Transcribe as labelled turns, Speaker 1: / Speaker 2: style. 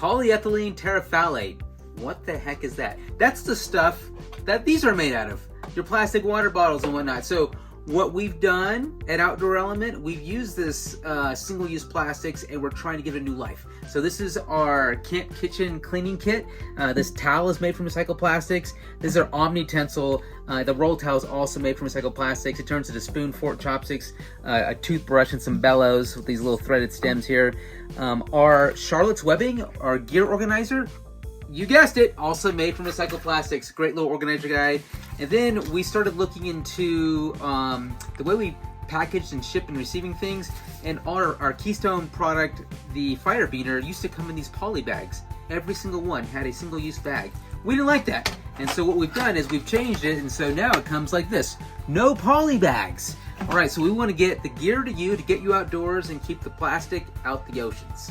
Speaker 1: polyethylene terephthalate. What the heck is that? That's the stuff that these are made out of. Your plastic water bottles and whatnot. So what we've done at Outdoor Element, we've used this single-use plastics and we're trying to give it a new life. So this is our camp kitchen cleaning kit. This towel is made from recycled plastics. This is our Omni-tensil. The roll towel is also made from recycled plastics. It turns into spoon, fork, chopsticks, a toothbrush, and some bellows with these little threaded stems here. Our Charlotte's webbing, our gear organizer, you guessed it, also made from recycled plastics. Great little organizer guide. And then we started looking into the way we packaged and shipped and receiving things. And our Keystone product, the Firebiner, used to come in these poly bags. Every single one had a single-use bag. We didn't like that. And so what we've done is we've changed it, and so now it comes like this. No poly bags. All right, so we want to get the gear to you to get you outdoors and keep the plastic out the oceans.